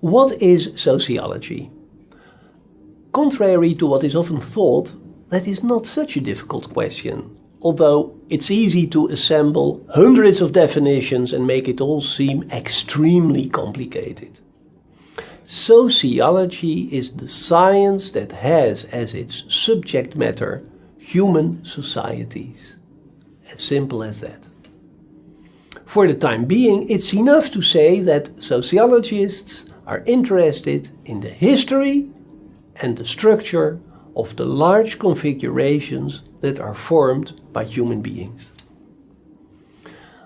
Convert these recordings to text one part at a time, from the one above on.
What is sociology? Contrary to what is often thought, that is not such a difficult question, although it's easy to assemble hundreds of definitions and make it all seem extremely complicated. Sociology is the science that has as its subject matter human societies. As simple as that. For the time being, it's enough to say that sociologists are interested in the history and the structure of the large configurations that are formed by human beings.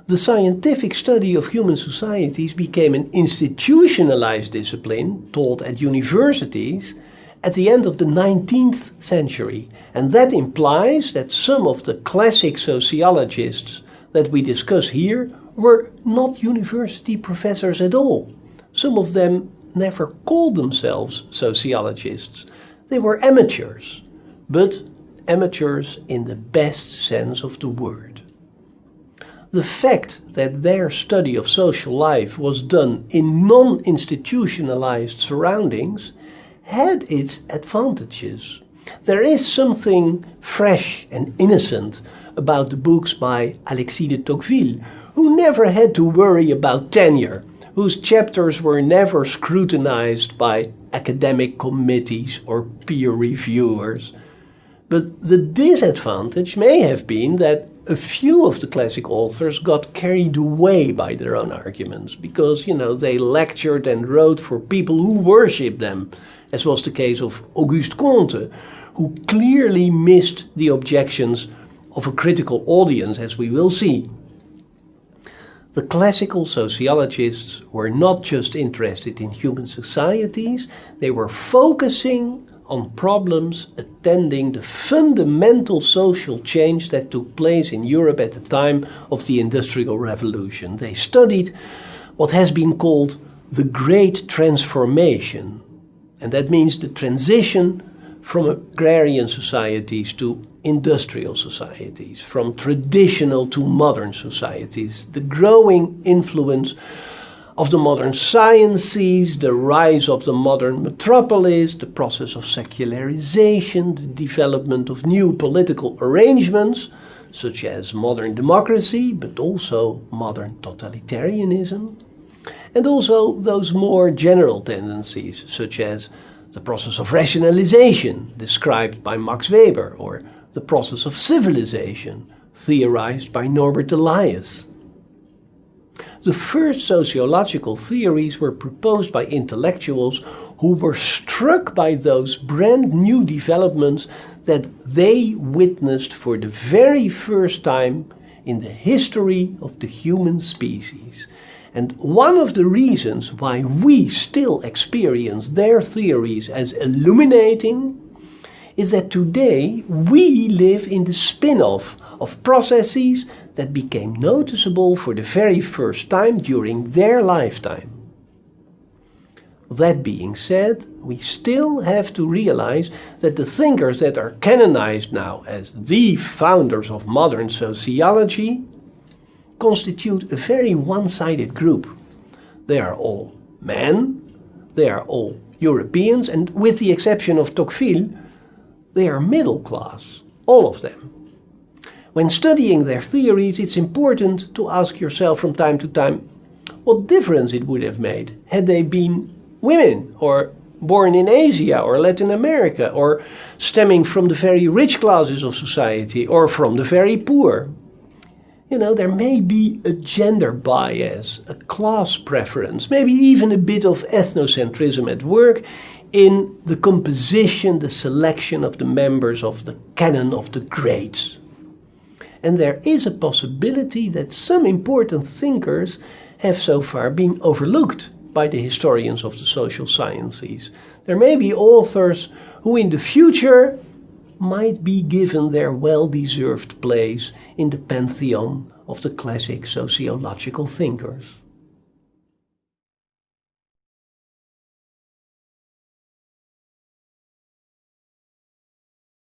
The scientific study of human societies became an institutionalized discipline taught at universities at the end of the 19th century, and that implies that some of the classic sociologists that we discuss here were not university professors at all. Some of them never called themselves sociologists. They were amateurs, but amateurs in the best sense of the word. The fact that their study of social life was done in non-institutionalized surroundings had its advantages. There is something fresh and innocent about the books by Alexis de Tocqueville, who never had to worry about tenure, whose chapters were never scrutinized by academic committees or peer reviewers. But the disadvantage may have been that a few of the classic authors got carried away by their own arguments because, they lectured and wrote for people who worshipped them, as was the case of Auguste Comte, who clearly missed the objections of a critical audience, as we will see. The classical sociologists were not just interested in human societies, they were focusing on problems attending the fundamental social change that took place in Europe at the time of the Industrial Revolution. They studied what has been called the Great Transformation, and that means the transition from agrarian societies to industrial societies, from traditional to modern societies, the growing influence of the modern sciences, the rise of the modern metropolis, the process of secularization, the development of new political arrangements, such as modern democracy, but also modern totalitarianism, and also those more general tendencies, such as the process of rationalization, described by Max Weber, or the process of civilization, theorized by Norbert Elias. The first sociological theories were proposed by intellectuals who were struck by those brand new developments that they witnessed for the very first time in the history of the human species. And one of the reasons why we still experience their theories as illuminating is that today we live in the spin-off of processes that became noticeable for the very first time during their lifetime. That being said, we still have to realize that the thinkers that are canonized now as the founders of modern sociology constitute a very one-sided group. They are all men, they are all Europeans, and with the exception of Tocqueville, they are middle class, all of them. When studying their theories, it's important to ask yourself from time to time what difference it would have made had they been women, or born in Asia or Latin America, or stemming from the very rich classes of society, or from the very poor. There may be a gender bias, a class preference, maybe even a bit of ethnocentrism at work in the composition, the selection of the members of the canon of the greats. And there is a possibility that some important thinkers have so far been overlooked by the historians of the social sciences. There may be authors who in the future might be given their well-deserved place in the pantheon of the classic sociological thinkers.